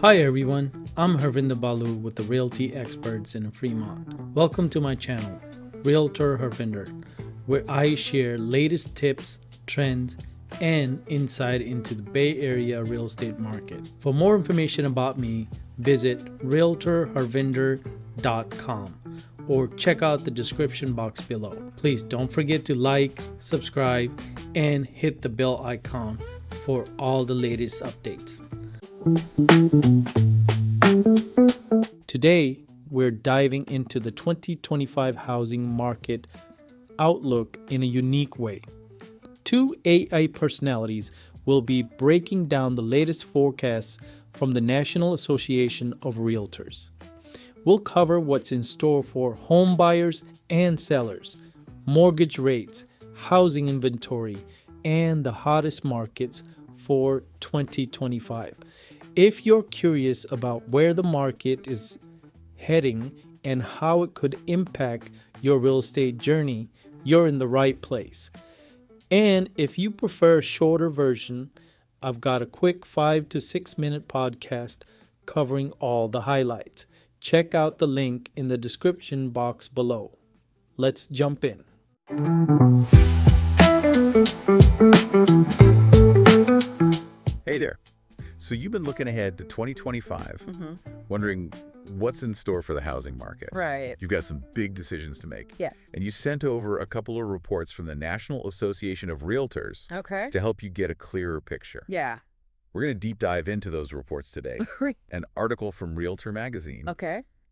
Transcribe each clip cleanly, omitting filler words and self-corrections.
Hi everyone, I'm Balu with the Realty Experts in Fremont. Welcome to my channel, Realtor Harvinder, where I share latest tips, trends, and insight into the Bay Area real estate market. For more information about me, visit realtorharvinder.com or check out the description box below. Please don't forget to like, subscribe, and hit the bell icon for all the latest updates. Today, we're diving into the 2025 housing market outlook in a unique way. Two AI personalities will be breaking down the latest forecasts from the National Association of REALTORS. We'll cover what's in store for home buyers and sellers, mortgage rates, housing inventory, and the hottest markets for 2025. If you're curious about where the market is heading and how it could impact your real estate journey, you're in the right place. And if you prefer a shorter version, I've got a quick 5 to 6 minute podcast covering all the highlights. Check out the link in the description box below. Let's jump in. Hey there. So you've been looking ahead to 2025, wondering what's in store for the housing market. Right. You've got some big decisions to make. Yeah. And you sent over a couple of reports from the National Association of Realtors to help you get a clearer picture. Yeah. We're going to deep dive into those reports today. An article from Realtor magazine.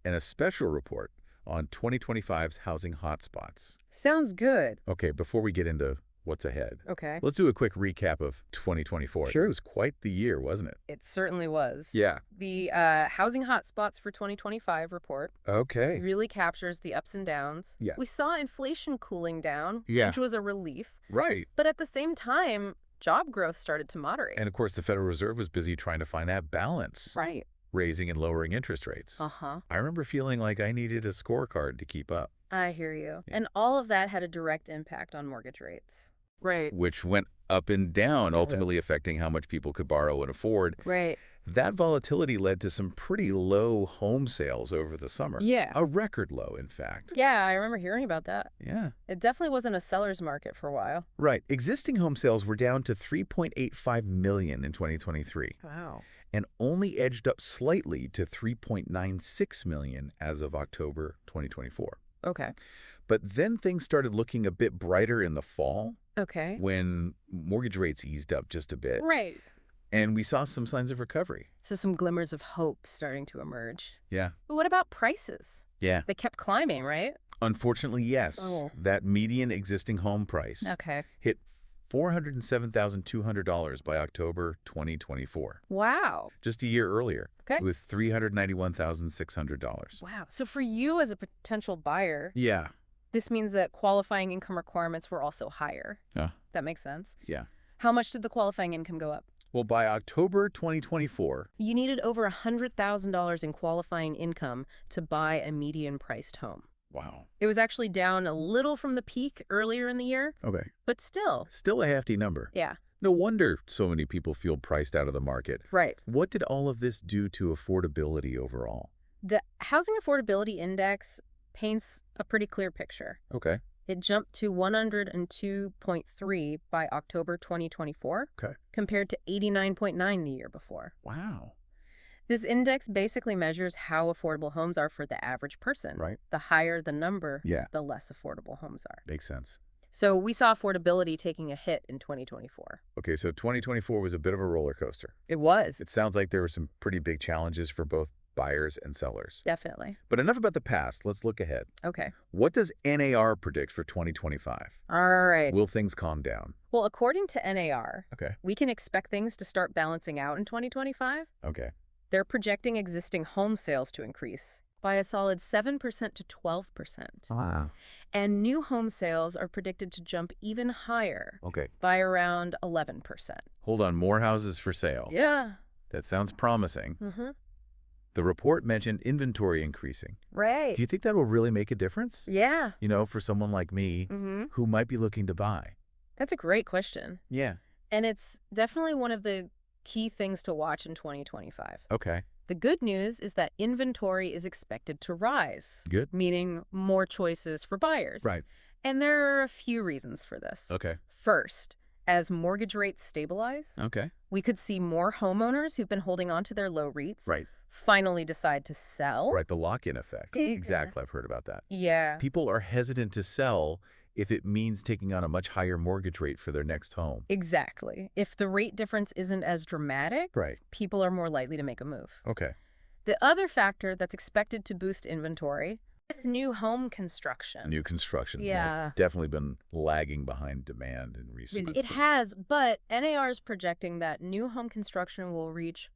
And a special report on 2025's housing hotspots. Sounds good. Okay, before we get into what's ahead, Okay. let's do a quick recap of 2024. Sure. It was quite the year, wasn't it? It certainly was. Yeah. The Housing Hotspots for 2025 report Okay. really captures the ups and downs. Yeah. We saw inflation cooling down, Yeah. which was a relief. Right. But at the same time, job growth started to moderate. And of course, the Federal Reserve was busy trying to find that balance, Right. raising and lowering interest rates. I remember feeling like I needed a scorecard to keep up. I hear you. Yeah. And all of that had a direct impact on mortgage rates. Right. Which went up and down, ultimately affecting how much people could borrow and afford. Right. That volatility led to some pretty low home sales over the summer. Yeah. A record low, in fact. Yeah, I remember hearing about that. Yeah. It definitely wasn't a seller's market for a while. Right. Existing home sales were down to 3.85 million in 2023. Wow. And only edged up slightly to 3.96 million as of October 2024. Okay. But then things started looking a bit brighter in the fall Okay. when mortgage rates eased up just a bit. Right. And we saw some signs of recovery. So some glimmers of hope starting to emerge. Yeah. But what about prices? Yeah. They kept climbing, right? Unfortunately, yes. Oh. That median existing home price Okay. hit $407,200 by October 2024. Wow. Just a year earlier. Okay. It was $391,600. Wow. So for you as a potential buyer, Yeah. this means that qualifying income requirements were also higher. Yeah. That makes sense. Yeah. How much did the qualifying income go up? Well, by October 2024, You needed over $100,000 in qualifying income to buy a median-priced home. wow. It was actually down a little from the peak earlier in the year, Okay. but still. Still a hefty number. Yeah. No wonder so many people feel priced out of the market. Right. What did all of this do to affordability overall? The Housing Affordability Index paints a pretty clear picture. Okay. It jumped to 102.3 by October 2024, Okay. compared to 89.9 the year before. Wow. This index basically measures how affordable homes are for the average person. Right. The higher the number, Yeah. the less affordable homes are. Makes sense. So we saw affordability taking a hit in 2024. Okay, so 2024 was a bit of a roller coaster. It was. It sounds like there were some pretty big challenges for both buyers and sellers. Definitely. But enough about the past. Let's look ahead. Okay. What does NAR predict for 2025? All right. Will things calm down? Well, according to NAR, Okay. we can expect things to start balancing out in 2025. Okay. They're projecting existing home sales to increase by a solid 7% to 12%. Wow. And new home sales are predicted to jump even higher Okay. by around 11%. Hold on. More houses for sale. Yeah. That sounds promising. Mm-hmm. The report mentioned inventory increasing. Right. Do you think that will really make a difference? Yeah. You know, for someone like me Mm-hmm. who might be looking to buy. That's a great question. Yeah. And it's definitely one of the key things to watch in 2025. Okay. The good news is that inventory is expected to rise. Good. Meaning more choices for buyers. Right. And there are a few reasons for this. Okay. First, as mortgage rates stabilize, Okay. we could see more homeowners who've been holding on to their low rates Right. finally decide to sell. Right, the lock-in effect. Exactly, I've heard about that. Yeah. People are hesitant to sell if it means taking on a much higher mortgage rate for their next home. Exactly. If the rate difference isn't as dramatic, Right. people are more likely to make a move. Okay. The other factor that's expected to boost inventory is new home construction. New construction. Yeah. Definitely been lagging behind demand in recent months. It has, but NAR is projecting that new home construction will reach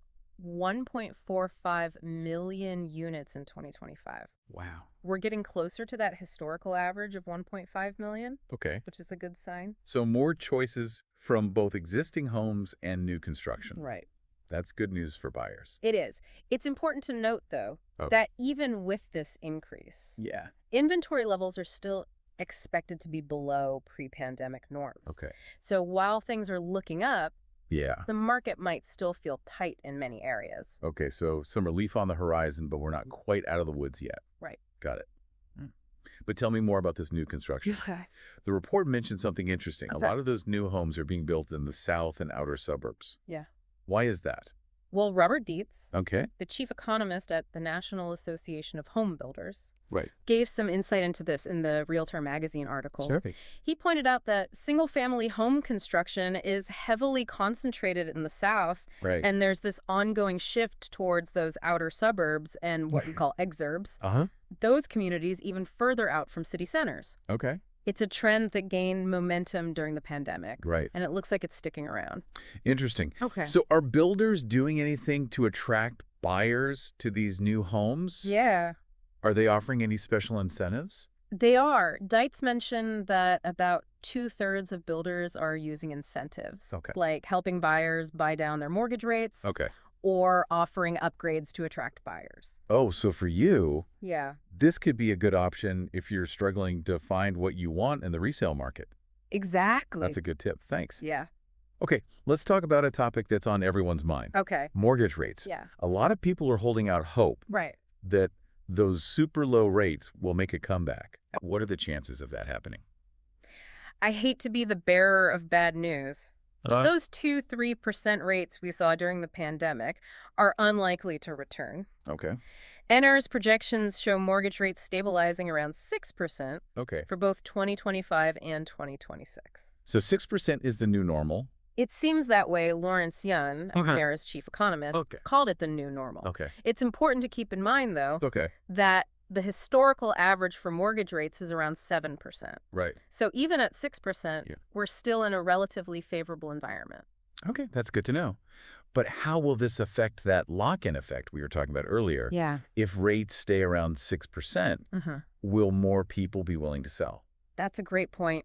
1.45 million units in 2025. Wow. We're getting closer to that historical average of 1.5 million, Okay. which is a good sign. So more choices from both existing homes and new construction. Right. That's good news for buyers. It is. It's important to note, though, that even with this increase, Yeah. inventory levels are still expected to be below pre-pandemic norms. Okay. So while things are looking up, Yeah. the market might still feel tight in many areas. Okay, so some relief on the horizon, but we're not quite out of the woods yet. Right. Got it. But tell me more about this new construction. Okay. The report mentioned something interesting. Okay. A lot of those new homes are being built in the south and outer suburbs. Yeah. Why is that? Well, Robert Dietz, Okay. the chief economist at the National Association of Home Builders, Right. gave some insight into this in the Realtor magazine article. Sure. He pointed out that single-family home construction is heavily concentrated in the South, Right. and there's this ongoing shift towards those outer suburbs and what we call exurbs, Uh-huh. those communities even further out from city centers. Okay. It's a trend that gained momentum during the pandemic, Right. and it looks like it's sticking around. Interesting. Okay. So are builders doing anything to attract buyers to these new homes? Yeah. Are they offering any special incentives? They are. Dietz mentioned that about 2/3 of builders are using incentives, Okay. like helping buyers buy down their mortgage rates Okay. or offering upgrades to attract buyers. Oh, so for you, Yeah, this could be a good option if you're struggling to find what you want in the resale market. exactly. That's a good tip. Thanks. Yeah. Okay, let's talk about a topic that's on everyone's mind. Okay. Mortgage rates. Yeah. A lot of people are holding out hope Right. that those super low rates will make a comeback. What are the chances of that happening? I hate to be the bearer of bad news. Those 2-3% rates we saw during the pandemic are unlikely to return. Okay. NR's projections show mortgage rates stabilizing around 6% Okay. for both 2025 and 2026. So 6% is the new normal. It seems that way. Lawrence Yun, NAR's chief economist, called it the new normal. Okay. It's important to keep in mind, though, Okay. that the historical average for mortgage rates is around 7%. Right. So even at 6%, we're still in a relatively favorable environment. Okay, that's good to know. But how will this affect that lock-in effect we were talking about earlier? Yeah. If rates stay around 6%, will more people be willing to sell? That's a great point.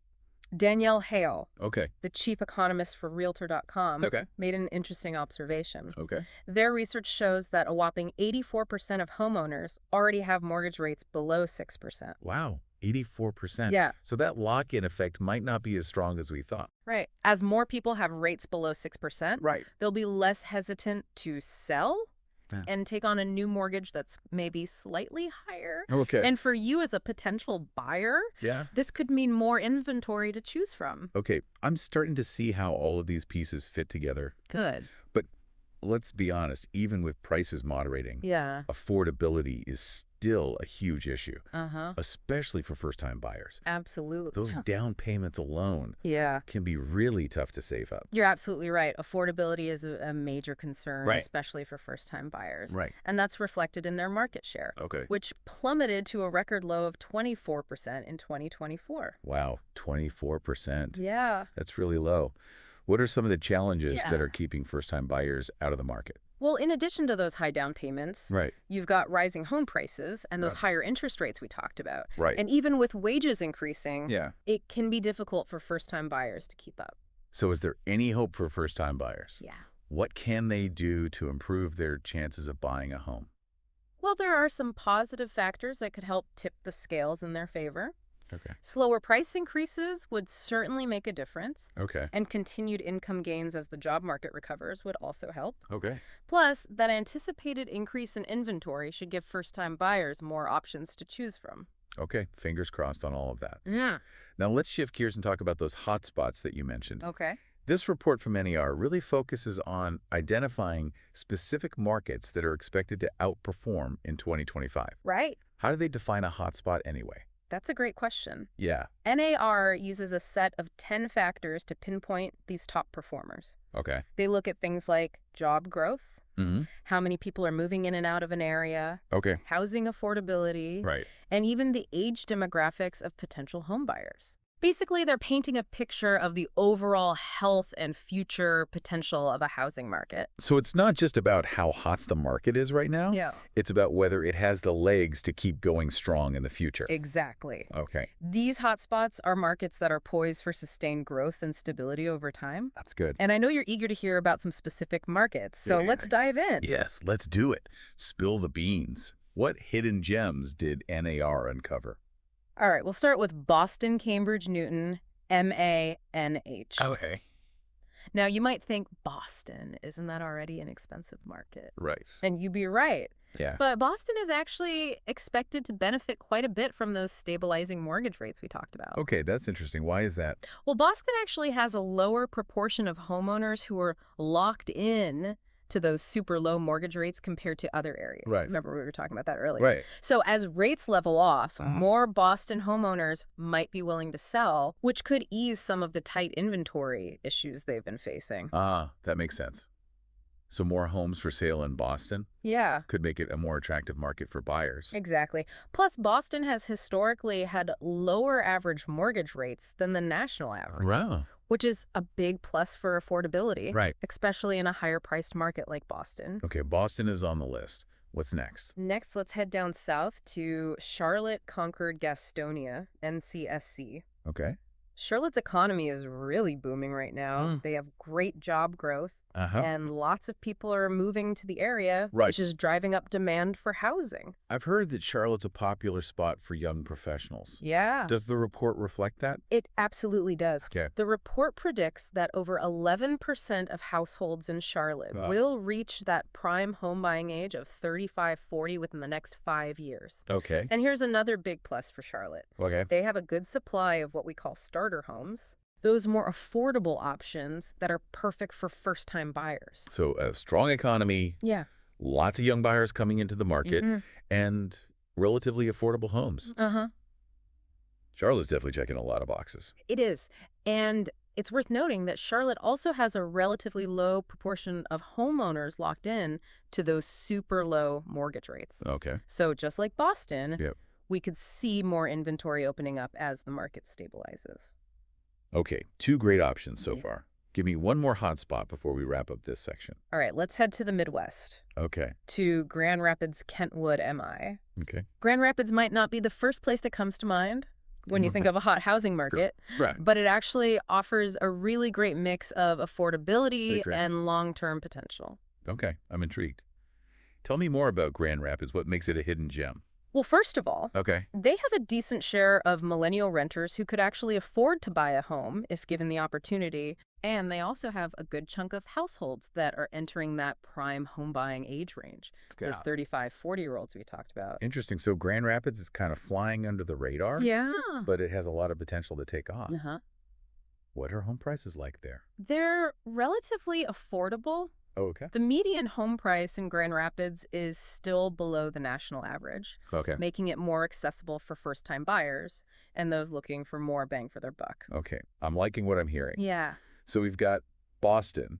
Danielle Hale, Okay. the chief economist for Realtor.com, Okay. made an interesting observation. Okay. Their research shows that a whopping 84% of homeowners already have mortgage rates below 6%. Wow, 84%. Yeah. So that lock-in effect might not be as strong as we thought. Right. As more people have rates below 6%, Right. they'll be less hesitant to sell Yeah. and take on a new mortgage that's maybe slightly higher. Okay. And for you as a potential buyer, Yeah. this could mean more inventory to choose from. Okay, I'm starting to see how all of these pieces fit together. Good. But let's be honest, even with prices moderating, Yeah. affordability is still a huge issue, Uh-huh. especially for first-time buyers. Absolutely. Those down payments alone Yeah. can be really tough to save up. You're absolutely right. Affordability is a major concern, Right. especially for first-time buyers. Right. And that's reflected in their market share, Okay. which plummeted to a record low of 24% in 2024. Wow, 24%. Yeah. That's really low. What are some of the challenges Yeah. that are keeping first-time buyers out of the market? Well, in addition to those high down payments, Right. you've got rising home prices and those higher interest rates we talked about. Right. And even with wages increasing, Yeah. it can be difficult for first-time buyers to keep up. So is there any hope for first-time buyers? Yeah. What can they do to improve their chances of buying a home? Well, there are some positive factors that could help tip the scales in their favor. Okay. Slower price increases would certainly make a difference. Okay. And continued income gains as the job market recovers would also help. Okay. Plus, that anticipated increase in inventory should give first-time buyers more options to choose from. Okay. Fingers crossed on all of that. Yeah. Now let's shift gears and talk about those hotspots that you mentioned. Okay. This report from NAR really focuses on identifying specific markets that are expected to outperform in 2025. Right. How do they define a hotspot anyway? That's a great question. Yeah. NAR uses a set of 10 factors to pinpoint these top performers. Okay. They look at things like job growth, Mm-hmm. how many people are moving in and out of an area, Okay. housing affordability, Right. and even the age demographics of potential homebuyers. Basically, they're painting a picture of the overall health and future potential of a housing market. So it's not just about how hot the market is right now. Yeah. It's about whether it has the legs to keep going strong in the future. Exactly. Okay. These hotspots are markets that are poised for sustained growth and stability over time. That's good. And I know you're eager to hear about some specific markets, so let's dive in. Yes, let's do it. Spill the beans. What hidden gems did NAR uncover? All right, we'll start with Boston, Cambridge, Newton, MANH. Okay. Now, you might think, Boston, isn't that already an expensive market? Right. And you'd be right. Yeah. But Boston is actually expected to benefit quite a bit from those stabilizing mortgage rates we talked about. Okay, that's interesting. Why is that? Well, Boston actually has a lower proportion of homeowners who are locked in to those super low mortgage rates compared to other areas. Right. Remember, we were talking about that earlier. Right. So as rates level off, Uh-huh. more Boston homeowners might be willing to sell, which could ease some of the tight inventory issues they've been facing. Ah, that makes sense. So more homes for sale in Boston Yeah. could make it a more attractive market for buyers. Exactly. Plus, Boston has historically had lower average mortgage rates than the national average, Wow. which is a big plus for affordability, Right. especially in a higher-priced market like Boston. Okay, Boston is on the list. What's next? Next, let's head down south to Charlotte, Concord, Gastonia, NCSC. Okay. Charlotte's economy is really booming right now. They have great job growth, Uh-huh. and lots of people are moving to the area, Right. which is driving up demand for housing. I've heard that Charlotte's a popular spot for young professionals. Yeah. Does the report reflect that? It absolutely does. Okay. The report predicts that over 11% of households in Charlotte Wow. will reach that prime home buying age of 35-40 within the next 5 years. Okay. And here's another big plus for Charlotte. Okay. They have a good supply of what we call starter homes, those more affordable options that are perfect for first-time buyers. So a strong economy, Yeah. lots of young buyers coming into the market, and relatively affordable homes. Uh-huh. Charlotte's definitely checking a lot of boxes. It is. And it's worth noting that Charlotte also has a relatively low proportion of homeowners locked in to those super low mortgage rates. Okay. So just like Boston, Yep. we could see more inventory opening up as the market stabilizes. Okay, 2 great options so far. Give me one more hotspot before we wrap up this section. All right, let's head to the Midwest, Okay. to Grand Rapids, Kentwood, MI. Okay. Grand Rapids might not be the first place that comes to mind when you think of a hot housing market, Right. but it actually offers a really great mix of affordability Great. and long-term potential. Okay, I'm intrigued. Tell me more about Grand Rapids. What makes it a hidden gem? Well, first of all, Okay. they have a decent share of millennial renters who could actually afford to buy a home if given the opportunity. And they also have a good chunk of households that are entering that prime home buying age range, those 35, 40-year-olds we talked about. Interesting. So Grand Rapids is kind of flying under the radar, Yeah. but it has a lot of potential to take off. Uh-huh. What are home prices like there? They're relatively affordable. Oh, okay. The median home price in Grand Rapids is still below the national average, Okay. making it more accessible for first-time buyers and those looking for more bang for their buck. Okay. I'm liking what I'm hearing. Yeah. So we've got Boston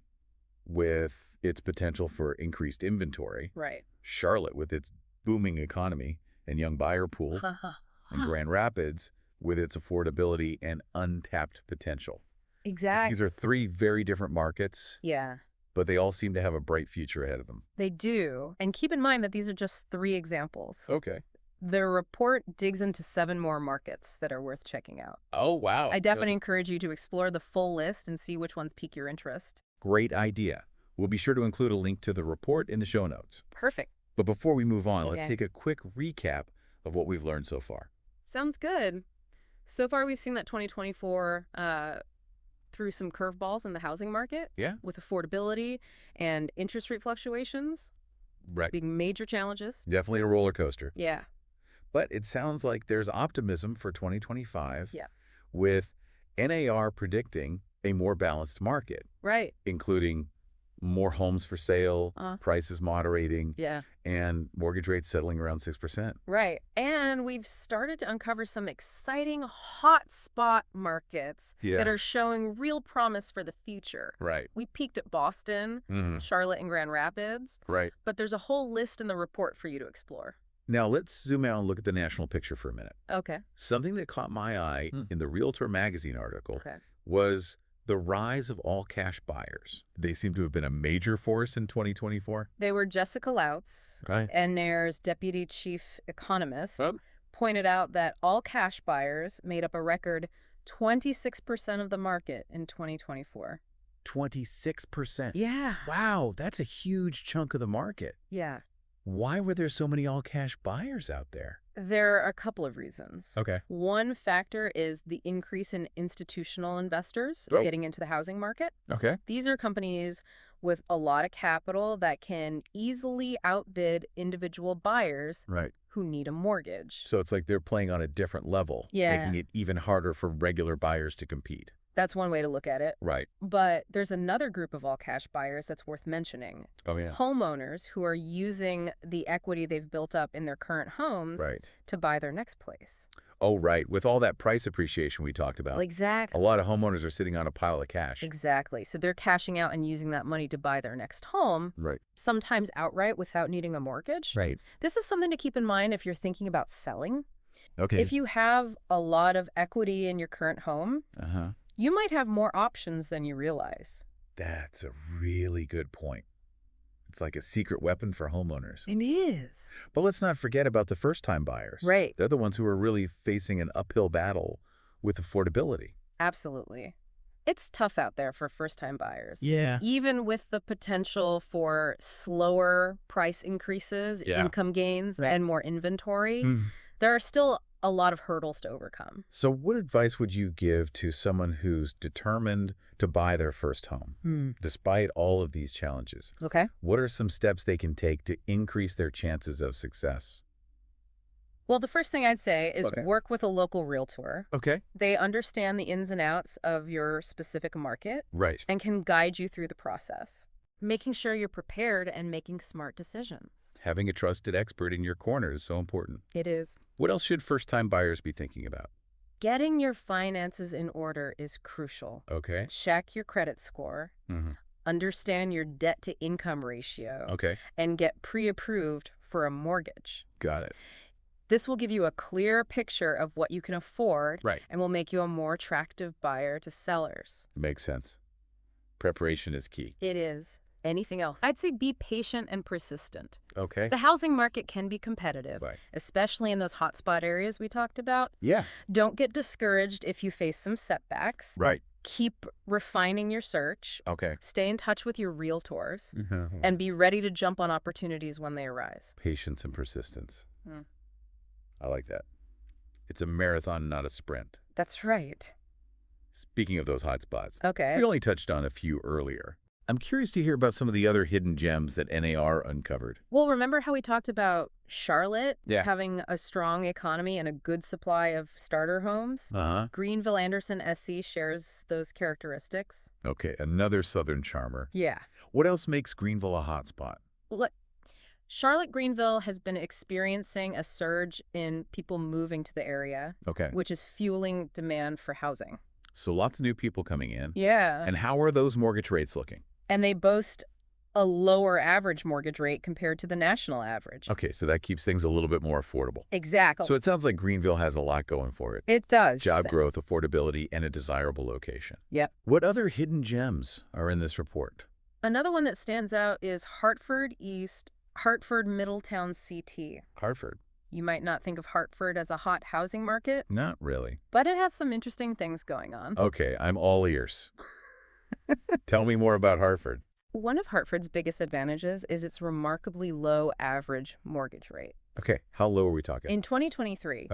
with its potential for increased inventory, Right. Charlotte with its booming economy and young buyer pool, and Grand Rapids with its affordability and untapped potential. Exactly. These are 3 very different markets, Yeah, but they all seem to have a bright future ahead of them. they do. And keep in mind that these are just 3 examples. Okay. The report digs into 7 more markets that are worth checking out. Oh, wow. I definitely encourage you to explore the full list and see which ones pique your interest. Great idea. We'll be sure to include a link to the report in the show notes. Perfect. But before we move on, let's Okay. take a quick recap of what we've learned so far. Sounds good. So far, we've seen that 2024 threw some curveballs in the housing market. Yeah. With affordability and interest rate fluctuations. Right. Being major challenges. Definitely a roller coaster. Yeah. But it sounds like there's optimism for 2025. Yeah. With NAR predicting a more balanced market. Right. Including more homes for sale, prices moderating, yeah, and mortgage rates settling around 6%. Right. And we've started to uncover some exciting hotspot markets that are showing real promise for the future. Right. We peaked at Boston, Charlotte, and Grand Rapids. Right. But there's a whole list in the report for you to explore. Now, let's zoom out and look at the national picture for a minute. Okay. Something that caught my eye in the Realtor magazine article was the rise of all-cash buyers. They seem to have been a major force in 2024. They were Jessica Lautz, NAR's deputy chief economist, pointed out that all-cash buyers made up a record 26% of the market in 2024. 26%? Yeah. Wow, that's a huge chunk of the market. Yeah. Why were there so many all-cash buyers out there? There are a couple of reasons. Okay. One factor is the increase in institutional investors getting into the housing market. Okay. These are companies with a lot of capital that can easily outbid individual buyers who need a mortgage. So it's like they're playing on a different level, making it even harder for regular buyers to compete. That's one way to look at it. Right. But there's another group of all-cash buyers that's worth mentioning. Oh, yeah. Homeowners who are using the equity they've built up in their current homes to buy their next place. Oh, right. With all that price appreciation we talked about. Exactly. A lot of homeowners are sitting on a pile of cash. Exactly. So they're cashing out and using that money to buy their next home. Right. Sometimes outright without needing a mortgage. Right. This is something to keep in mind if you're thinking about selling. Okay. If you have a lot of equity in your current home, you might have more options than you realize. That's a really good point. It's like a secret weapon for homeowners. It is. But let's not forget about the first-time buyers. Right. They're the ones who are really facing an uphill battle with affordability. Absolutely. It's tough out there for first-time buyers. Yeah. Even with the potential for slower price increases, income gains, and more inventory, there are still a lot of hurdles to overcome. So what advice would you give to someone who's determined to buy their first home, despite all of these challenges? Okay. What are some steps they can take to increase their chances of success? Well, the first thing I'd say is work with a local realtor. Okay. They understand the ins and outs of your specific market. Right. And can guide you through the process, making sure you're prepared and making smart decisions. Having a trusted expert in your corner is so important. It is. What else should first-time buyers be thinking about? Getting your finances in order is crucial. Okay. Check your credit score. Understand your debt-to-income ratio. Okay. And get pre-approved for a mortgage. Got it. This will give you a clear picture of what you can afford and will make you a more attractive buyer to sellers. Makes sense. Preparation is key. It is. Anything else? I'd say be patient and persistent. Okay. The housing market can be competitive, especially in those hotspot areas we talked about. Yeah. Don't get discouraged if you face some setbacks. Right. Keep refining your search. Okay. Stay in touch with your realtors and be ready to jump on opportunities when they arise. Patience and persistence. I like that. It's a marathon, not a sprint. That's right. Speaking of those hotspots, we only touched on a few earlier. I'm curious to hear about some of the other hidden gems that NAR uncovered. Well, remember how we talked about Charlotte having a strong economy and a good supply of starter homes? Greenville-Anderson SC shares those characteristics. Okay, another southern charmer. Yeah. What else makes Greenville a hotspot? Look, Charlotte-Greenville has been experiencing a surge in people moving to the area, which is fueling demand for housing. So lots of new people coming in. Yeah. And how are those mortgage rates looking? And they boast a lower average mortgage rate compared to the national average. Okay, so that keeps things a little bit more affordable. Exactly. So it sounds like Greenville has a lot going for it. It does. Job growth, affordability, and a desirable location. Yep. What other hidden gems are in this report? Another one that stands out is Hartford East, Hartford Middletown CT. Hartford. You might not think of Hartford as a hot housing market. Not really. But it has some interesting things going on. Okay, I'm all ears. Tell me more about Hartford. One of Hartford's biggest advantages is its remarkably low average mortgage rate. Okay, how low are we talking? In 2023,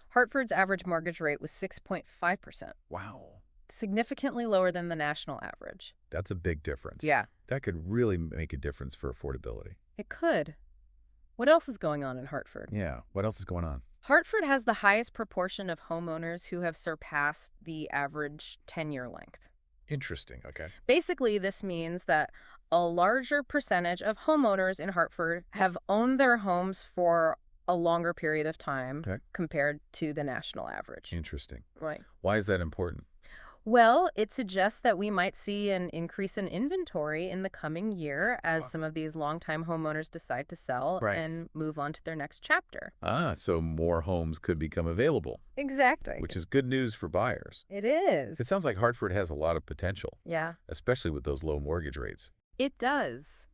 Hartford's average mortgage rate was 6.5%. Wow. Significantly lower than the national average. That's a big difference. Yeah. That could really make a difference for affordability. It could. What else is going on in Hartford? Yeah. What else is going on? Hartford has the highest proportion of homeowners who have surpassed the average tenure length. Interesting. Okay. Basically, this means that a larger percentage of homeowners in Hartford have owned their homes for a longer period of time compared to the national average. Interesting. Right. Why is that important? Well, it suggests that we might see an increase in inventory in the coming year as some of these longtime homeowners decide to sell and move on to their next chapter. So more homes could become available. Exactly. Which is good news for buyers. It is. It sounds like Hartford has a lot of potential. Yeah. Especially with those low mortgage rates. It does.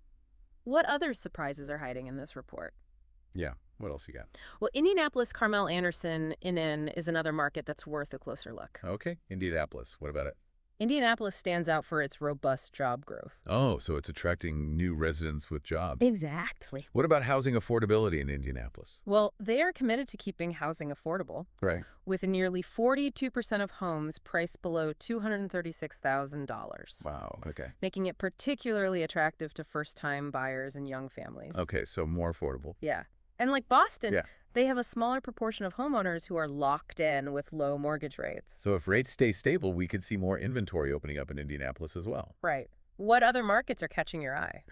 What other surprises are hiding in this report? Yeah. What else you got? Well, Indianapolis Carmel Anderson is another market that's worth a closer look. Okay. Indianapolis. What about it? Indianapolis stands out for its robust job growth. Oh, so it's attracting new residents with jobs. Exactly. What about housing affordability in Indianapolis? Well, they are committed to keeping housing affordable. Right. With nearly 42% of homes priced below $236,000. Wow. Okay. Making it particularly attractive to first-time buyers and young families. Okay, so more affordable. Yeah. And like Boston, they have a smaller proportion of homeowners who are locked in with low mortgage rates. So if rates stay stable, we could see more inventory opening up in Indianapolis as well. Right. What other markets are catching your eye?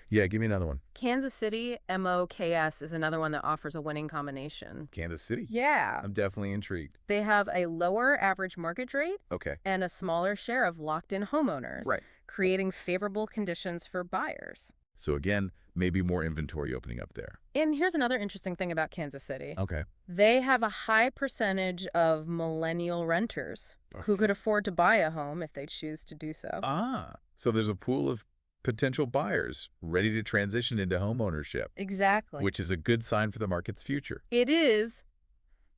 Yeah, give me another one. Kansas City, MOKS, is another one that offers a winning combination. Kansas City? Yeah. I'm definitely intrigued. They have a lower average mortgage rate and a smaller share of locked-in homeowners, creating favorable conditions for buyers. So again, maybe more inventory opening up there. And here's another interesting thing about Kansas City. Okay. They have a high percentage of millennial renters who could afford to buy a home if they choose to do so. So there's a pool of potential buyers ready to transition into home ownership. Exactly. Which is a good sign for the market's future. It is.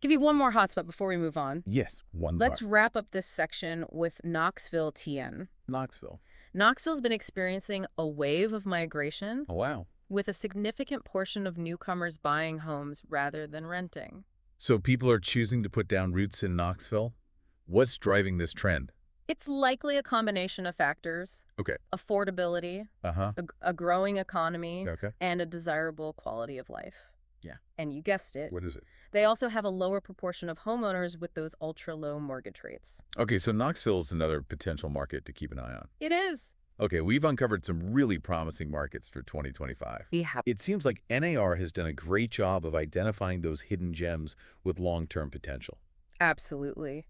Give you one more hotspot before we move on. Yes, one more. Let's wrap up this section with Knoxville, TN. Knoxville. Knoxville's been experiencing a wave of migration. Oh, wow. With a significant portion of newcomers buying homes rather than renting. So people are choosing to put down roots in Knoxville? What's driving this trend? It's likely a combination of factors. Okay. Affordability, a growing economy, and a desirable quality of life. Yeah. And you guessed it. What is it? They also have a lower proportion of homeowners with those ultra-low mortgage rates. Okay, so Knoxville is another potential market to keep an eye on. It is. Okay, we've uncovered some really promising markets for 2025. It seems like NAR has done a great job of identifying those hidden gems with long-term potential. Absolutely.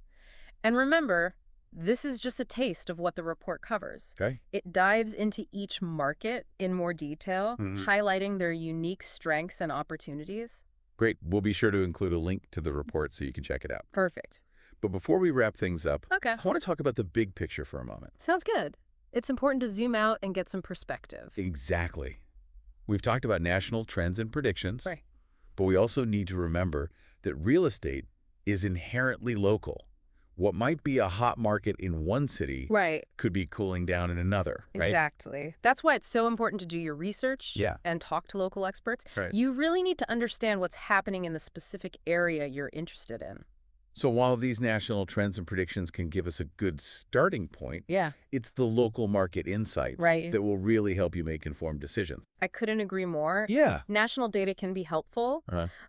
And remember, this is just a taste of what the report covers. Okay. It dives into each market in more detail, highlighting their unique strengths and opportunities. Great. We'll be sure to include a link to the report so you can check it out. Perfect. But before we wrap things up, I want to talk about the big picture for a moment. Sounds good. It's important to zoom out and get some perspective. Exactly. We've talked about national trends and predictions, Right. But we also need to remember that real estate is inherently local. What might be a hot market in one city could be cooling down in another, right? Exactly. That's why it's so important to do your research and talk to local experts. Right. You really need to understand what's happening in the specific area you're interested in. So while these national trends and predictions can give us a good starting point, it's the local market insights that will really help you make informed decisions. I couldn't agree more. Yeah. National data can be helpful,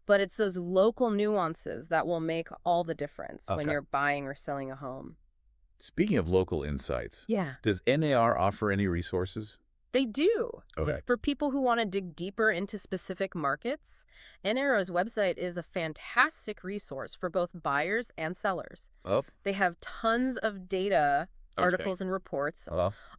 but it's those local nuances that will make all the difference when you're buying or selling a home. Speaking of local insights, Yeah. does NAR offer any resources? They do. Okay. For people who want to dig deeper into specific markets, NAR's website is a fantastic resource for both buyers and sellers. They have tons of data, articles and reports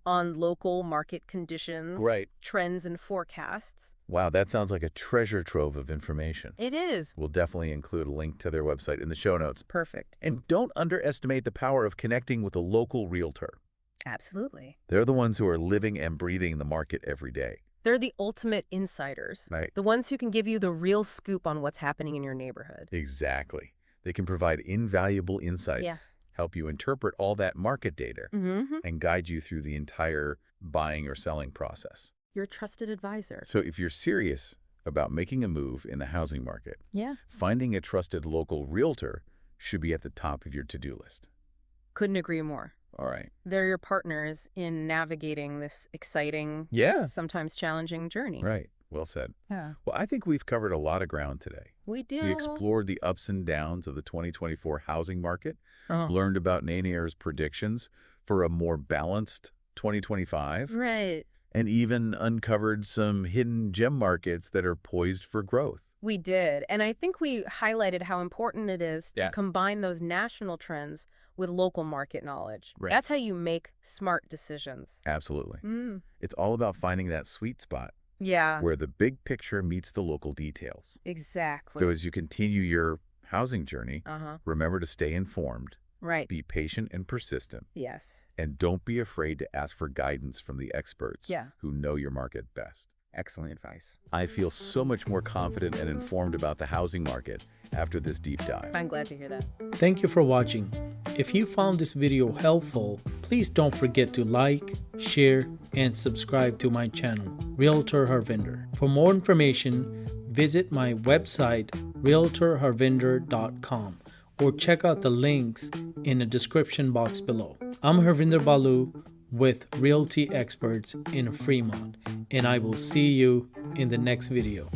on local market conditions, trends and forecasts. Wow, that sounds like a treasure trove of information. It is. We'll definitely include a link to their website in the show notes. Perfect. And don't underestimate the power of connecting with a local realtor. Absolutely. They're the ones who are living and breathing the market every day. They're the ultimate insiders. Right. The ones who can give you the real scoop on what's happening in your neighborhood. Exactly. They can provide invaluable insights, help you interpret all that market data, and guide you through the entire buying or selling process. Your trusted advisor. So if you're serious about making a move in the housing market, finding a trusted local realtor should be at the top of your to-do list. Couldn't agree more. All right. They're your partners in navigating this exciting, sometimes challenging journey. Right. Well said. Yeah. Well, I think we've covered a lot of ground today. We do. We explored the ups and downs of the 2024 housing market, learned about Nainier's predictions for a more balanced 2025. Right. And even uncovered some hidden gem markets that are poised for growth. We did. And I think we highlighted how important it is to combine those national trends with local market knowledge. Right. That's how you make smart decisions. Absolutely. It's all about finding that sweet spot. Yeah. Where the big picture meets the local details. Exactly. So as you continue your housing journey, remember to stay informed. Right. Be patient and persistent. Yes. And don't be afraid to ask for guidance from the experts who know your market best. Excellent advice. I feel so much more confident and informed about the housing market after this deep dive. I'm glad to hear that. Thank you for watching. If you found this video helpful, please don't forget to like, share, and subscribe to my channel, Realtor Harvinder. For more information, visit my website, realtorharvinder.com, or check out the links in the description box below. I'm Harvinder Balu with Realty Experts in Fremont, and I will see you in the next video.